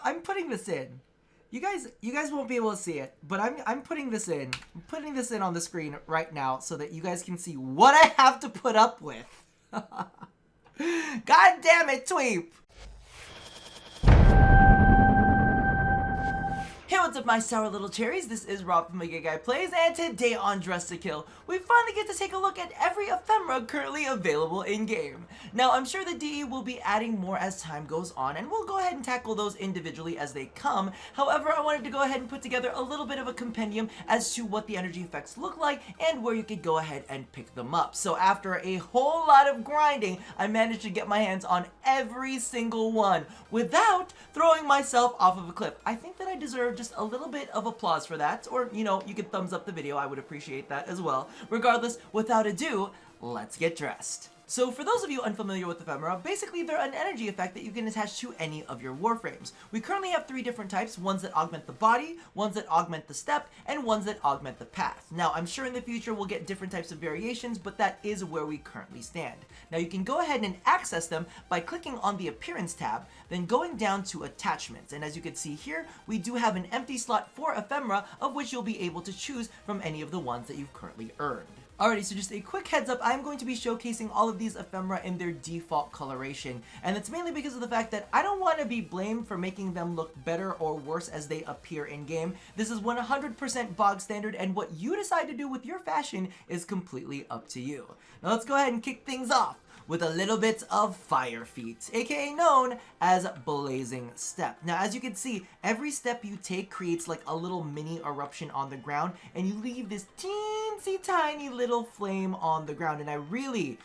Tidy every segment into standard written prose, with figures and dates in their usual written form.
I'm putting this in. You guys won't be able to see it, but I'm putting this in. I'm putting this in on the screen right now so that you guys can see what I have to put up with. God damn it, Tweep! Hey, what's up, my sour little cherries? This is Rob from Mega Guy Plays, and today on Dressed to Kill, we finally get to take a look at every ephemera currently available in-game. Now, I'm sure the DE will be adding more as time goes on, and we'll go ahead and tackle those individually as they come. However, I wanted to go ahead and put together a little bit of a compendium as to what the energy effects look like and where you could go ahead and pick them up. So after a whole lot of grinding, I managed to get my hands on every single one without throwing myself off of a cliff. I think that I deserve just a little bit of applause for that, or, you know, you could thumbs up the video. I would appreciate that as well. Regardless, without ado, let's get dressed. So for those of you unfamiliar with ephemera, basically they're an energy effect that you can attach to any of your warframes. We currently have 3 different types, ones that augment the body, ones that augment the step, and ones that augment the path. Now, I'm sure in the future we'll get different types of variations, but that is where we currently stand. Now, you can go ahead and access them by clicking on the Appearance tab, then going down to Attachments. And as you can see here, we do have an empty slot for ephemera, of which you'll be able to choose from any of the ones that you've currently earned. Alrighty, so just a quick heads up, I'm going to be showcasing all of these ephemera in their default coloration, and that's mainly because of the fact that I don't want to be blamed for making them look better or worse as they appear in-game. This is 100% bog standard, and what you decide to do with your fashion is completely up to you. Now let's go ahead and kick things off with a little bit of Fire Feats, aka known as Blazing Step. Now, as you can see, every step you take creates like a little mini eruption on the ground, and you leave this teensy tiny little flame on the ground. And I really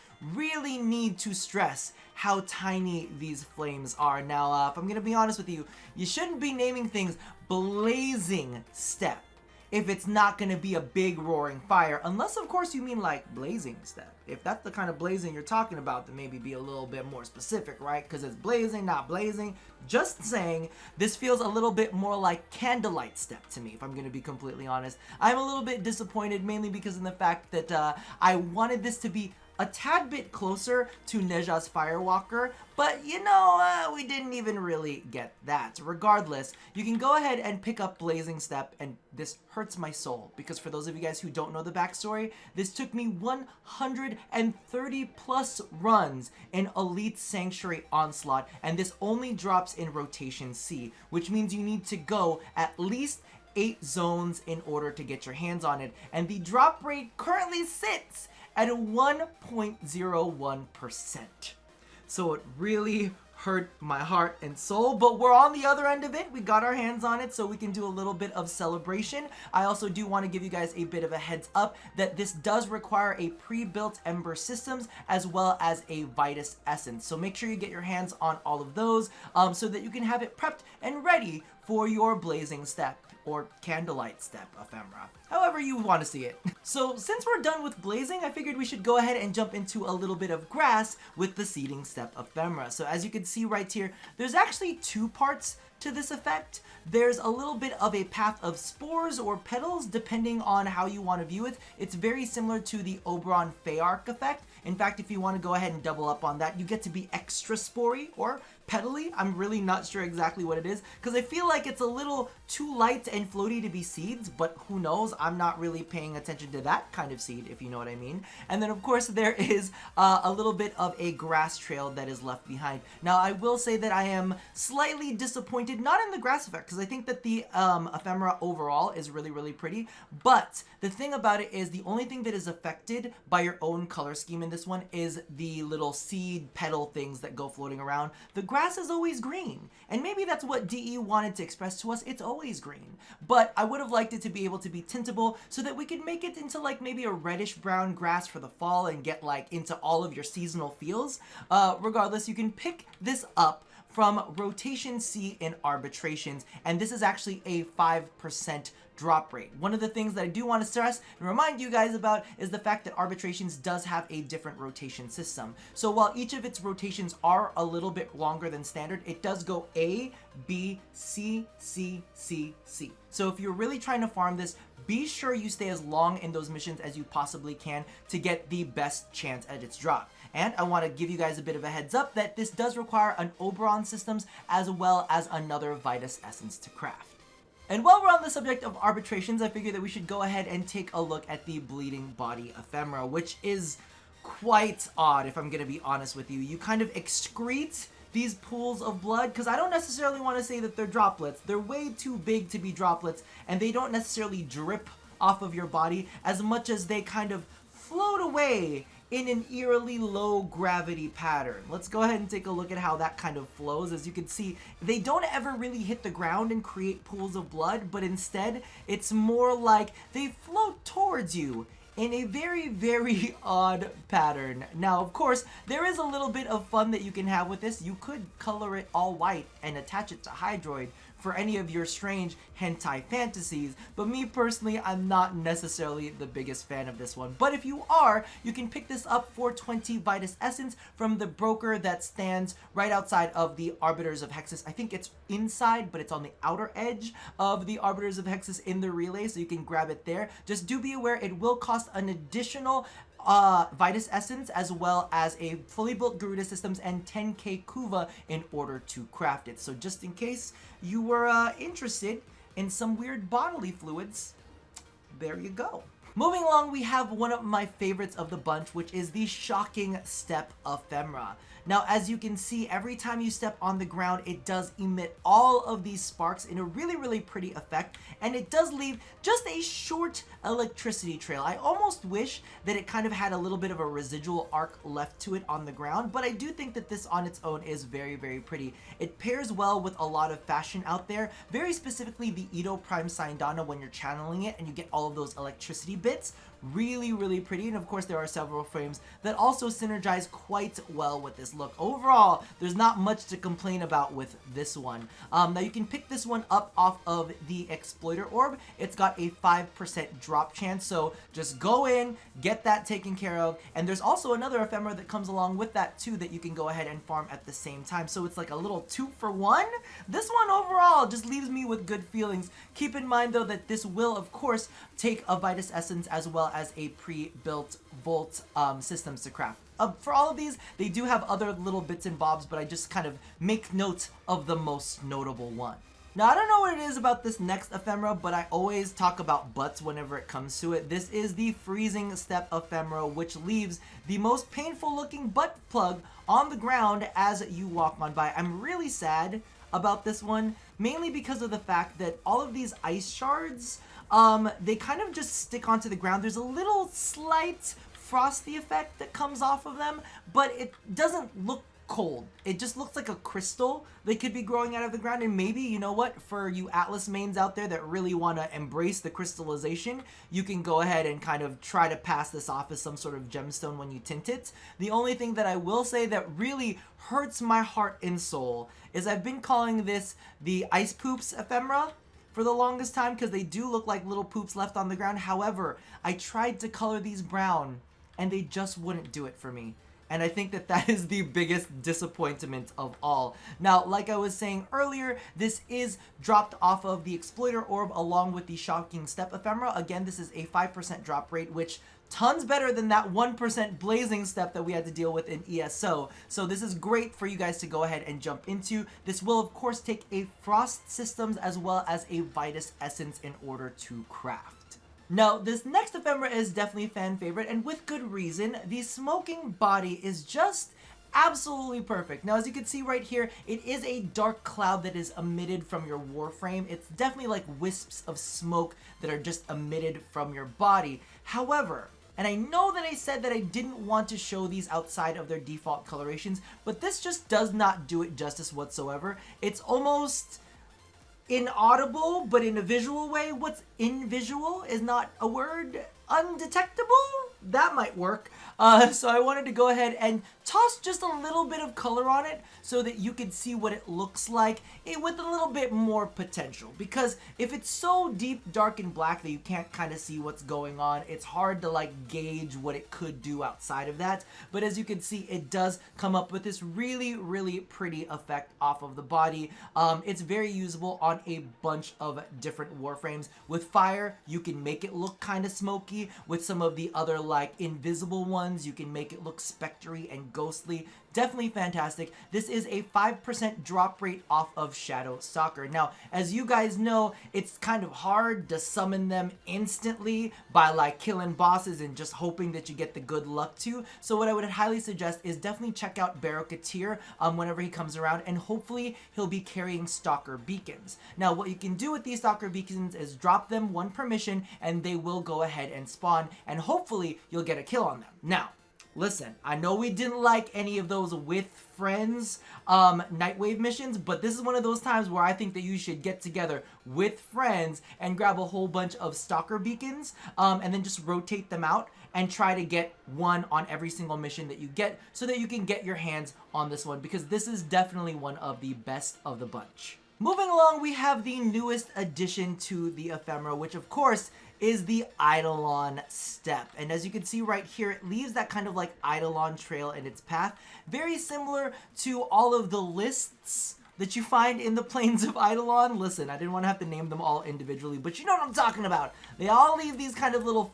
need to stress how tiny these flames are. Now, if I'm gonna be honest with you, you shouldn't be naming things Blazing Step if it's not gonna be a big roaring fire, unless of course you mean like Blazing Step. If that's the kind of blazing you're talking about, then maybe be a little bit more specific, right? Because it's blazing, not blazing. Just saying, this feels a little bit more like Candlelight Step to me, if I'm gonna be completely honest. I'm a little bit disappointed, mainly because of the fact that I wanted this to be a tad bit closer to Neja's Firewalker, but you know, we didn't even really get that. Regardless, you can go ahead and pick up Blazing Step, and this hurts my soul, because for those of you guys who don't know the backstory, this took me 130 plus runs in Elite Sanctuary Onslaught, and this only drops in Rotation C, which means you need to go at least 8 zones in order to get your hands on it, and the drop rate currently sits at a 1.01%. So it really hurt my heart and soul, but we're on the other end of it. We got our hands on it, so we can do a little bit of celebration. I also do want to give you guys a bit of a heads up that this does require a pre-built Ember Systems as well as a Vitus Essence. So make sure you get your hands on all of those so that you can have it prepped and ready for your Blazing Step or Candlelight Step ephemera, however you want to see it. So since we're done with blazing, I figured we should go ahead and jump into a little bit of grass with the Seeding Step ephemera. So as you can see right here, there's actually 2 parts to this effect. There's a little bit of a path of spores or petals, depending on how you want to view it. It's very similar to the Oberon Feark effect. In fact, if you want to go ahead and double up on that, you get to be extra spory or petally. I'm really not sure exactly what it is, because I feel like it's a little too light and floaty to be seeds, but who knows? I'm not really paying attention to that kind of seed, if you know what I mean. And then of course there is a little bit of a grass trail that is left behind. Now I will say that I am slightly disappointed, not in the grass effect, because I think that the ephemera overall is really pretty, but the thing about it is the only thing that is affected by your own color scheme in this one is the little seed petal things that go floating around. The grass is always green, and maybe that's what DE wanted to express to us. It's always green, but I would have liked it to be able to be tintable so that we could make it into like maybe a reddish brown grass for the fall and get like into all of your seasonal feels. Regardless, you can pick this up from Rotation C in Arbitrations, and this is actually a 5% drop rate. One of the things that I do want to stress and remind you guys about is the fact that Arbitrations does have a different rotation system. So while each of its rotations are a little bit longer than standard, it does go A, B, C, C, C, C. So if you're really trying to farm this, be sure you stay as long in those missions as you possibly can to get the best chance at its drop. And I want to give you guys a bit of a heads up that this does require an Oberon systems as well as another Vitus essence to craft. And while we're on the subject of arbitrations, I figured that we should go ahead and take a look at the Bleeding Body Ephemera, which is quite odd, if I'm going to be honest with you. You kind of excrete these pools of blood, because I don't necessarily want to say that they're droplets. They're way too big to be droplets, and they don't necessarily drip off of your body as much as they kind of float away in an eerily low gravity pattern. Let's go ahead and take a look at how that kind of flows. As you can see, they don't ever really hit the ground and create pools of blood, but instead it's more like they float towards you in a very, very odd pattern. Now, of course, there is a little bit of fun that you can have with this. You could color it all white and attach it to Hydroid for any of your strange hentai fantasies, but me personally, I'm not necessarily the biggest fan of this one. But if you are, you can pick this up for 20 Vitus Essence from the broker that stands right outside of the Arbiters of Hexus. I think it's inside, but it's on the outer edge of the Arbiters of Hexus in the relay, so you can grab it there. Just do be aware, it will cost an additional Vitus Essence as well as a fully built Garuda Systems and 10k Kuva in order to craft it. So just in case you were interested in some weird bodily fluids, there you go. Moving along, we have one of my favorites of the bunch, which is the Shocking Step Ephemera. Now, as you can see, every time you step on the ground, it does emit all of these sparks in a really, really pretty effect, and it does leave just a short electricity trail. I almost wish that it kind of had a little bit of a residual arc left to it on the ground, but I do think that this on its own is very, very pretty. It pairs well with a lot of fashion out there, very specifically the Ito Prime Saindana when you're channeling it and you get all of those electricity bits. Really, really pretty, and of course there are several frames that also synergize quite well with this look. Overall, there's not much to complain about with this one. Now you can pick this one up off of the Exploiter Orb. It's got a 5% drop chance, so just go in, get that taken care of, and there's also another ephemera that comes along with that too that you can go ahead and farm at the same time, so it's like a little 2-for-1. This one overall just leaves me with good feelings. Keep in mind though that this will of course take a Vitus Essence as well as a pre-built Volt systems to craft. For all of these, they do have other little bits and bobs, but I just kind of make note of the most notable one. Now, I don't know what it is about this next ephemera, but I always talk about butts whenever it comes to it. This is the Freezing Step Ephemera, which leaves the most painful looking butt plug on the ground as you walk on by. I'm really sad about this one, mainly because of the fact that all of these ice shards, they kind of just stick onto the ground. There's a little slight frosty effect that comes off of them, but it doesn't look cold. It just looks like a crystal that could be growing out of the ground, and maybe, you know what, for you Atlas mains out there that really want to embrace the crystallization, you can go ahead and kind of try to pass this off as some sort of gemstone when you tint it. The only thing that I will say that really hurts my heart and soul is I've been calling this the Ice Poops Ephemera for the longest time because they do look like little poops left on the ground. However, I tried to color these brown and they just wouldn't do it for me. And I think that that is the biggest disappointment of all. Now, like I was saying earlier, this is dropped off of the Exploiter Orb along with the Shocking Step Ephemera. Again, this is a 5% drop rate, which tons better than that 1% Blazing Step that we had to deal with in ESO. So this is great for you guys to go ahead and jump into. This will, of course, take a Frost Systems as well as a Vitus Essence in order to craft. Now, this next ephemera is definitely a fan favorite, and with good reason. The Smoking Body is just absolutely perfect. Now, as you can see right here, it is a dark cloud that is emitted from your Warframe. It's definitely like wisps of smoke that are just emitted from your body. However, and I know that I said that I didn't want to show these outside of their default colorations, but this just does not do it justice whatsoever. It's almost inaudible, but in a visual way. What's invisual is not a word. Undetectable? That might work. So I wanted to go ahead and toss just a little bit of color on it so that you can see what it looks like with a little bit more potential. Because if it's so deep, dark, and black that you can't kind of see what's going on, it's hard to like gauge what it could do outside of that. But as you can see, it does come up with this really, really pretty effect off of the body. It's very usable on a bunch of different Warframes. With fire, you can make it look kind of smoky. With some of the other like invisible ones, you can make it look spectry and ghostly. Definitely fantastic. This is a 5% drop rate off of Shadow Stalker. Now, as you guys know, it's kind of hard to summon them instantly by like killing bosses and just hoping that you get the good luck too. So what I would highly suggest is definitely check out Barokatir whenever he comes around, and hopefully he'll be carrying Stalker Beacons. Now, what you can do with these Stalker Beacons is drop them one per mission and they will go ahead and spawn, and hopefully you'll get a kill on them. Now, listen, I know we didn't like any of those with friends Nightwave missions, but this is one of those times where I think that you should get together with friends and grab a whole bunch of Stalker Beacons and then just rotate them out and try to get one on every single mission that you get so that you can get your hands on this one, because this is definitely one of the best of the bunch. Moving along, we have the newest addition to the Ephemera, which of course is the Eidolon step. And as you can see right here, it leaves that kind of like Eidolon trail in its path. Very similar to all of the lists that you find in the Plains of Eidolon. Listen, I didn't want to have to name them all individually, but you know what I'm talking about. They all leave these kind of little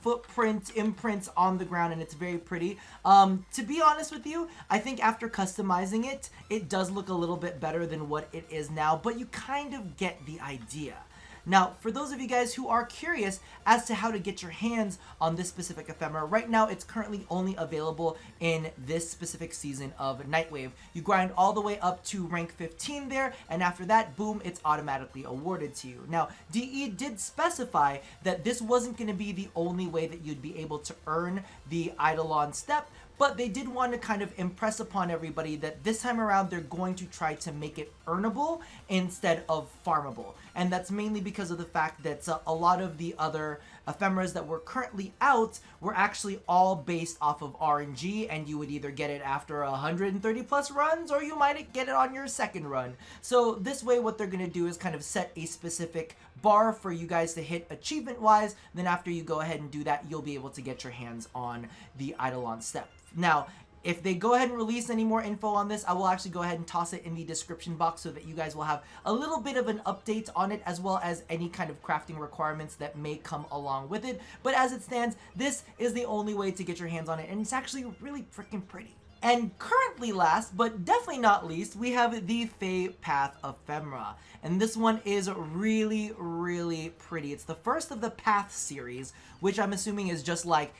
imprints on the ground, and it's very pretty. To be honest with you, I think after customizing it, it does look a little bit better than what it is now, but you kind of get the idea. Now, for those of you guys who are curious as to how to get your hands on this specific ephemera, right now it's currently only available in this specific season of Nightwave. You grind all the way up to rank 15 there, and after that, boom, it's automatically awarded to you. Now, DE did specify that this wasn't going to be the only way that you'd be able to earn the Eidolon step, but they did want to kind of impress upon everybody that this time around they're going to try to make it earnable instead of farmable. And that's mainly because of the fact that a lot of the other ephemeras that were currently out were actually all based off of RNG, and you would either get it after 130 plus runs or you might get it on your second run. So this way what they're going to do is kind of set a specific bar for you guys to hit achievement wise. Then after you go ahead and do that, you'll be able to get your hands on the Eidolon step. Now, if they go ahead and release any more info on this, I will actually go ahead and toss it in the description box so that you guys will have a little bit of an update on it, as well as any kind of crafting requirements that may come along with it. But as it stands, this is the only way to get your hands on it, and it's actually really freaking pretty. And currently last, but definitely not least, we have the Fae Path Ephemera. And this one is really, really pretty. It's the first of the Path series, which I'm assuming is just like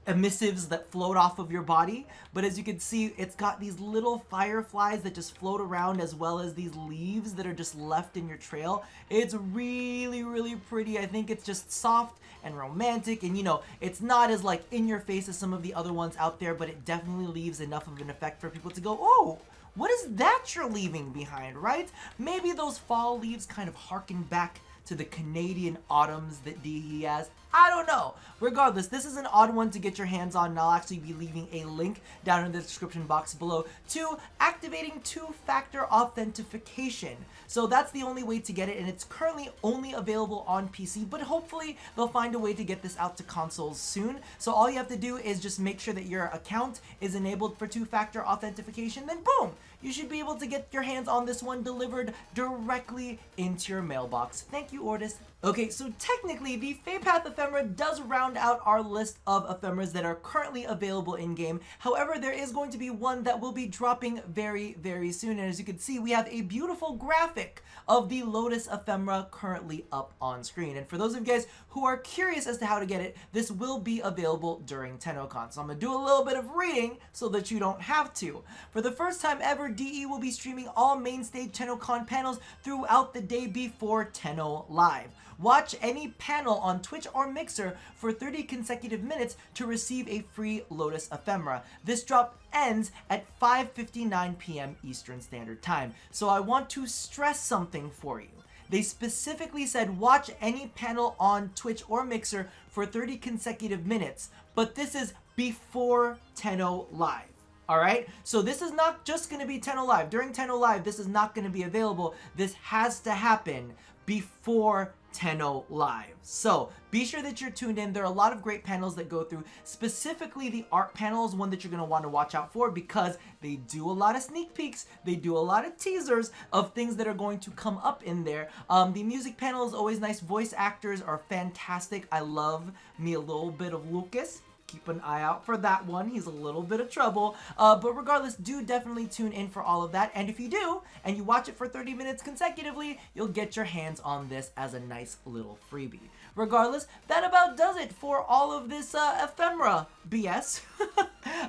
emissives that float off of your body. But as you can see, it's got these little fireflies that just float around, as well as these leaves that are just left in your trail. It's really, really pretty. I think it's just soft and romantic, and you know, it's not as like in your face as some of the other ones out there, but it definitely leaves enough of an effect for people to go, oh, what is that you're leaving behind, right? Maybe those fall leaves kind of harken back to the Canadian autumns that DE has. I don't know. Regardless, this is an odd one to get your hands on, and I'll actually be leaving a link down in the description box below to activating two-factor authentication. So that's the only way to get it, and it's currently only available on PC, but hopefully they'll find a way to get this out to consoles soon. So all you have to do is just make sure that your account is enabled for two-factor authentication, then boom, you should be able to get your hands on this one delivered directly into your mailbox. Thank you, Ordis. Okay, so technically the Fae Path Ephemera does round out our list of ephemeras that are currently available in-game. However, there is going to be one that will be dropping very, very soon. And as you can see, we have a beautiful graphic of the Lotus Ephemera currently up on screen. And for those of you guys who are curious as to how to get it, this will be available during TennoCon. So I'm going to do a little bit of reading so that you don't have to. For the first time ever, DE will be streaming all main stage TennoCon panels throughout the day before Tenno Live. Watch any panel on Twitch or Mixer for 30 consecutive minutes to receive a free Lotus Ephemera. This drop ends at 5:59 p.m. Eastern Standard Time. So I want to stress something for you. They specifically said watch any panel on Twitch or Mixer for 30 consecutive minutes, but this is before Tenno Live. Alright, so this is not just going to be 10 Live. During 10 Live, this is not going to be available. This has to happen before 10 Live. So be sure that you're tuned in. There are a lot of great panels that go through. Specifically, the art panel is one that you're going to want to watch out for because they do a lot of sneak peeks. They do a lot of teasers of things that are going to come up in there. The music panel is always nice. Voice actors are fantastic. I love me a little bit of Lucas. Keep an eye out for that one. He's a little bit of trouble. But regardless, do definitely tune in for all of that. And if you do, and you watch it for 30 minutes consecutively, you'll get your hands on this as a nice little freebie. Regardless, that about does it for all of this ephemera BS.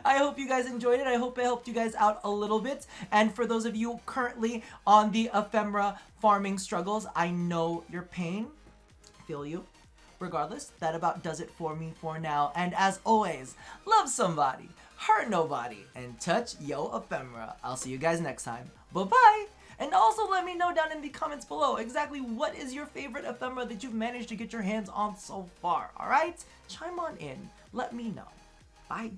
I hope you guys enjoyed it. I hope it helped you guys out a little bit. And for those of you currently on the ephemera farming struggles, I know your pain. Feel you. Regardless, that about does it for me for now. And as always, love somebody, hurt nobody, and touch yo ephemera. I'll see you guys next time. Bye-bye! And also let me know down in the comments below exactly what is your favorite ephemera that you've managed to get your hands on so far, alright? Chime on in. Let me know. Bye.